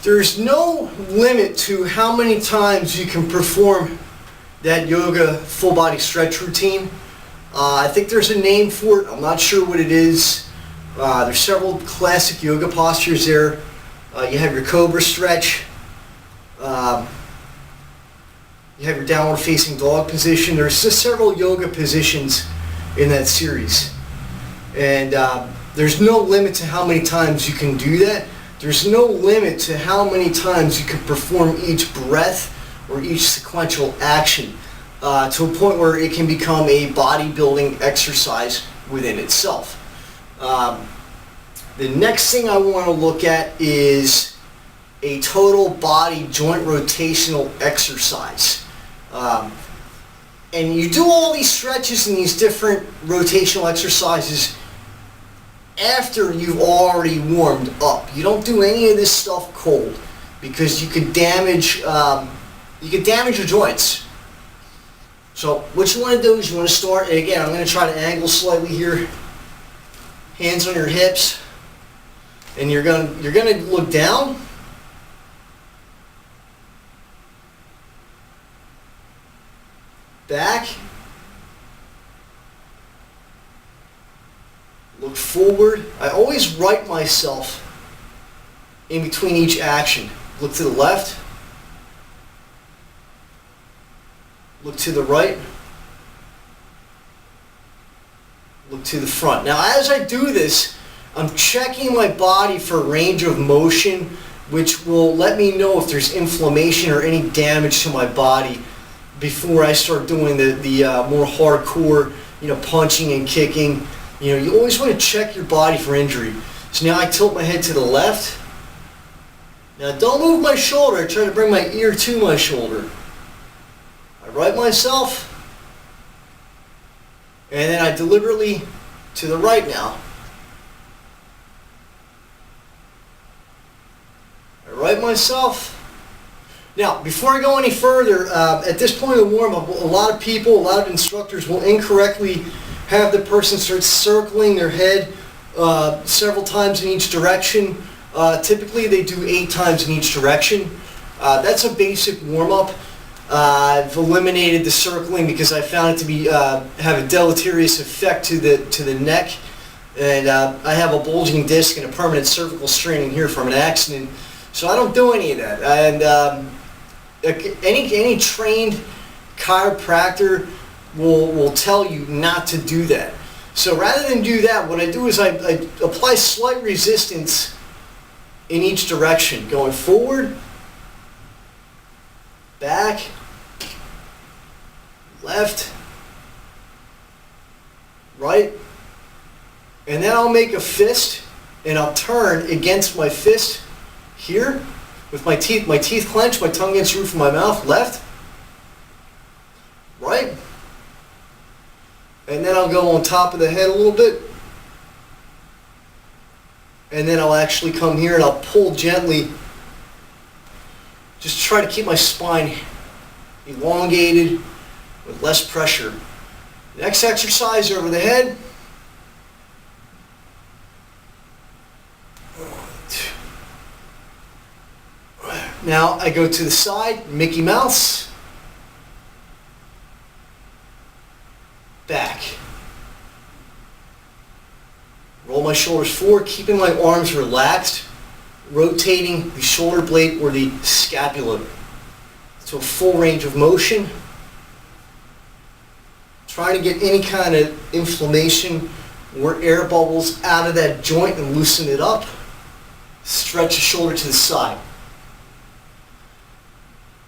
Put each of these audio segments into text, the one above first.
There's no limit to how many times you can perform that yoga full body stretch routine. I think there's a name for it. I'm not sure what it is. There's several classic yoga postures there. You have your cobra stretch. You have your downward facing dog position. There's just several yoga positions in that series. And there's no limit to how many times you can do that. There's no limit to how many times you can perform each breath or each sequential action to a point where it can become a bodybuilding exercise within itself. The next thing I want to look at is a total body joint rotational exercise. And you do all these stretches and these different rotational exercises after you've already warmed up. You don't do any of this stuff cold because you could damage your joints. So what you want to do is you want to start, and again, I'm going to try to angle slightly here. Hands on your hips, and you're going to look down. Back. Look forward. I always right myself in between each action. Look to the left. Look to the right. Look to the front. Now as I do this, I'm checking my body for range of motion, which will let me know if there's inflammation or any damage to my body before I start doing the more hardcore, punching and kicking. You always want to check your body for injury. So now I tilt my head to the left. Now don't move my shoulder. I try to bring my ear to my shoulder. I right myself. And then I deliberately to the right now. I right myself. Now, before I go any further, at this point in the warm-up, a lot of people, a lot of instructors will incorrectly have the person start circling their head several times in each direction. Typically, they do 8 times in each direction. That's a basic warm-up. I've eliminated the circling because I found it to be have a deleterious effect to the neck, and I have a bulging disc and a permanent cervical strain in here from an accident, so I don't do any of that. And any trained chiropractor will tell you not to do that. So rather than do that, what I do is I apply slight resistance in each direction, going forward, back, left, right, and then I'll make a fist and I'll turn against my fist here with my teeth clenched, my tongue against the roof of my mouth, left, right, and then I'll go on top of the head a little bit, and then I'll actually come here and I'll pull gently, just try to keep my spine elongated with less pressure. Next exercise over the head. 1, 2. Now I go to the side, Mickey Mouse. Back. Roll my shoulders forward, keeping my arms relaxed, rotating the shoulder blade or the scapula to a full range of motion. Trying to get any kind of inflammation or air bubbles out of that joint and loosen it up. Stretch the shoulder to the side.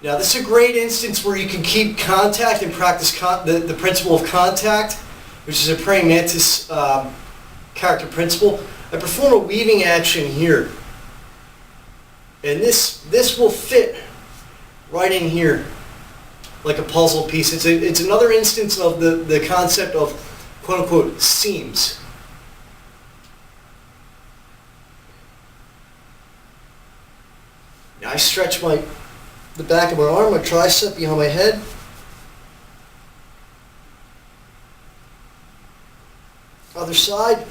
Now this is a great instance where you can keep contact and practice the principle of contact, which is a praying mantis character principle. I perform a weaving action here. And this will fit right in here like a puzzle piece. It's another instance of the concept of quote-unquote seams. Now I stretch the back of my arm, my tricep behind my head. Other side.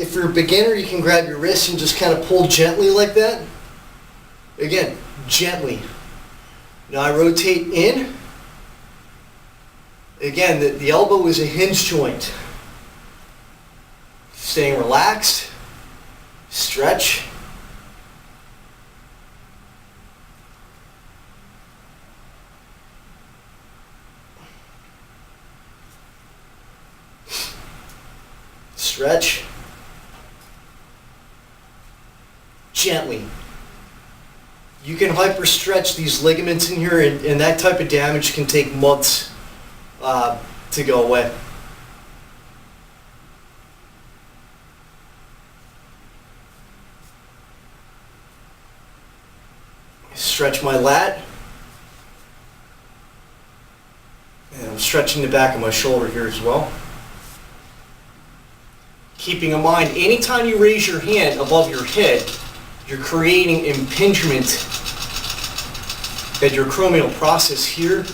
if you're a beginner, you can grab your wrist and just kind of pull gently like that. Again, gently. Now I rotate in. Again, the elbow is a hinge joint. Staying relaxed. Stretch. Stretch. Gently. You can hyperstretch these ligaments in here, and that type of damage can take months to go away. Stretch my lat. And I'm stretching the back of my shoulder here as well. Keeping in mind, anytime you raise your hand above your head, you're creating impingement at your acromial process here,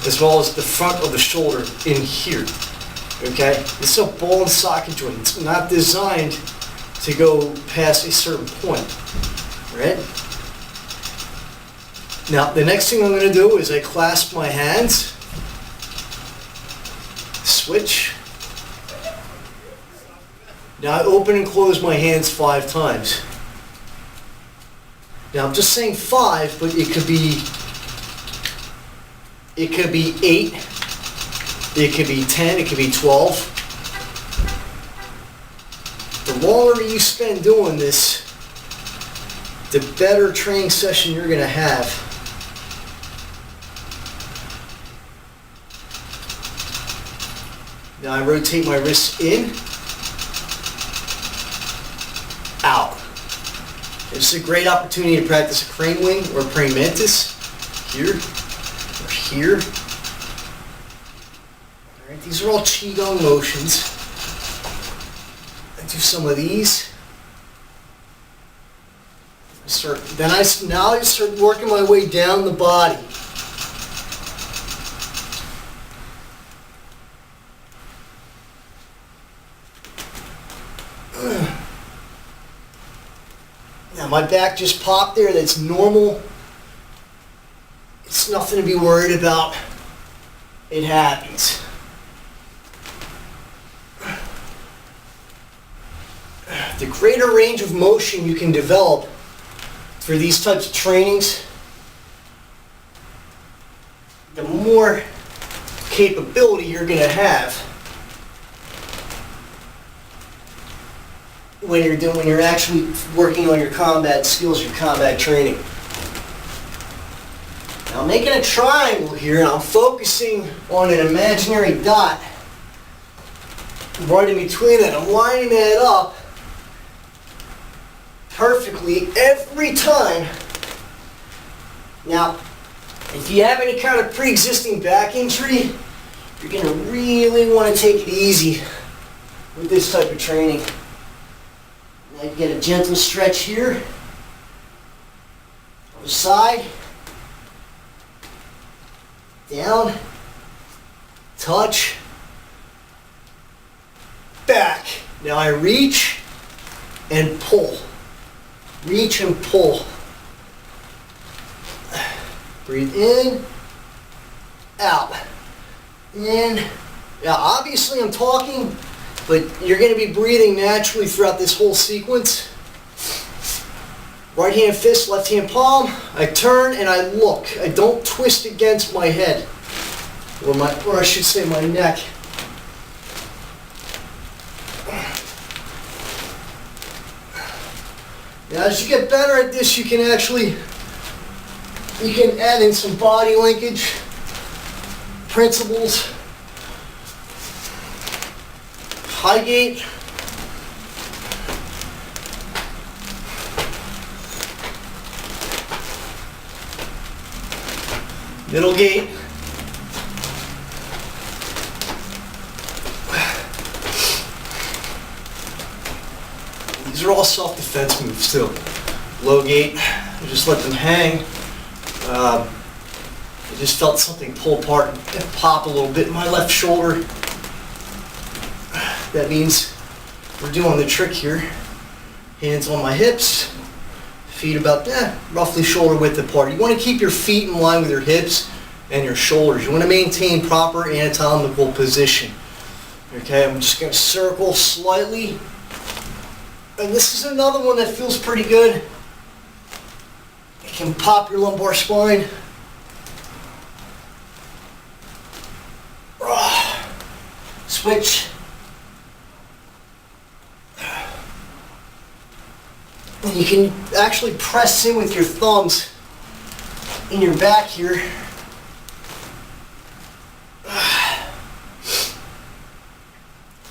as well as the front of the shoulder in here. Okay? This is a ball and socket joint. It's not designed to go past a certain point. Right? Now, the next thing I'm going to do is I clasp my hands, switch. Now I open and close my hands 5 times. Now I'm just saying 5, but it could be 8, it could be 10, it could be 12. The longer you spend doing this, the better training session you're going to have. Now I rotate my wrists in, out. This is a great opportunity to practice a crane wing or a praying mantis, here or here. All right, these are all qigong motions. I do some of these. Now I start working my way down the body. Now my back just popped there, that's normal. It's nothing to be worried about. It happens. The greater range of motion you can develop for these types of trainings, the more capability you're going to have when you're actually working on your combat skills, your combat training. Now I'm making a triangle here, and I'm focusing on an imaginary dot right in between it. I'm lining that up perfectly every time. Now, if you have any kind of pre-existing back injury, you're going to really want to take it easy with this type of training. Now you get a gentle stretch here, other side, down, touch, back. Now I reach and pull. Reach and pull. Breathe in, out, in. Now obviously I'm talking, but you're going to be breathing naturally throughout this whole sequence. Right hand fist, left hand palm. I turn and I look. I don't twist against my head, or I should say my neck. Now as you get better at this, you can add in some body linkage principles. High gate. Middle gate. These are all self-defense moves too. Low gate, I just let them hang. I just felt something pull apart and pop a little bit in my left shoulder. That means we're doing the trick here. Hands on my hips, feet about roughly shoulder width apart. You want to keep your feet in line with your hips and your shoulders. You want to maintain proper anatomical position. Okay, I'm just going to circle slightly. And this is another one that feels pretty good. It can pop your lumbar spine. Switch. And you can actually press in with your thumbs in your back here.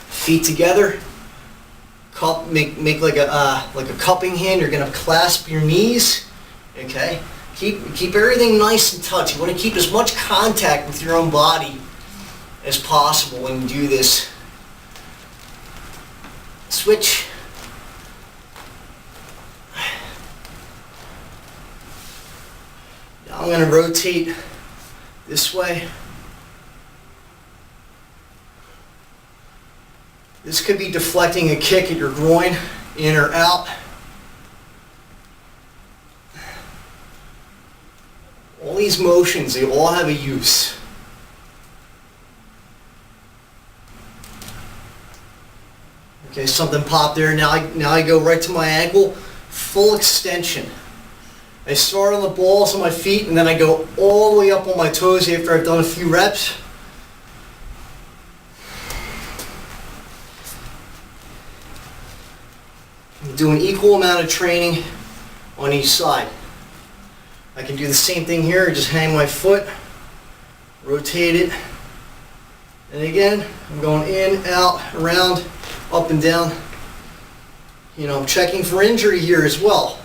Feet together. Make like a cupping hand. You're gonna clasp your knees. Okay. Keep everything nice and tight. You want to keep as much contact with your own body as possible when you do this. Switch. Now I'm going to rotate this way. This could be deflecting a kick at your groin, in or out. All these motions, they all have a use. Okay, something popped there. Now I go right to my ankle, full extension. I start on the balls of my feet and then I go all the way up on my toes after I've done a few reps. I'm doing equal amount of training on each side. I can do the same thing here, just hang my foot, rotate it, and again, I'm going in, out, around, up and down. You know, I'm checking for injury here as well.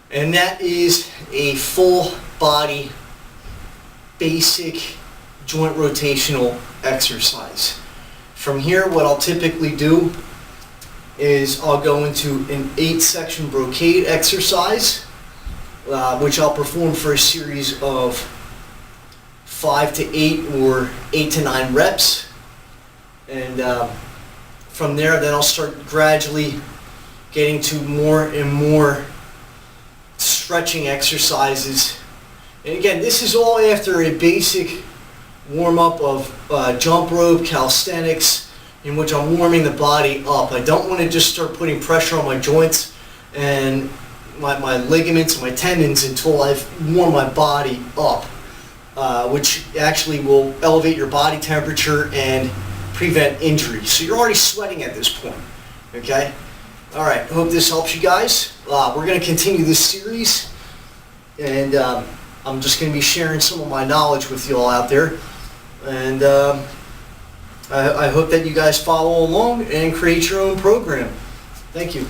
And that is a full body, basic joint rotational exercise. From here, what I'll typically do is I'll go into an 8-section brocade exercise, which I'll perform for a series of 5 to 8 or 8 to 9 reps. And from there, then I'll start gradually getting to more and more stretching exercises. And again, this is all after a basic warm-up of jump rope, calisthenics, in which I'm warming the body up. I don't want to just start putting pressure on my joints and my ligaments and my tendons until I've warmed my body up, which actually will elevate your body temperature and prevent injury. So you're already sweating at this point, okay? All right, hope this helps you guys. We're going to continue this series, and I'm just going to be sharing some of my knowledge with you all out there. And I hope that you guys follow along and create your own program. Thank you.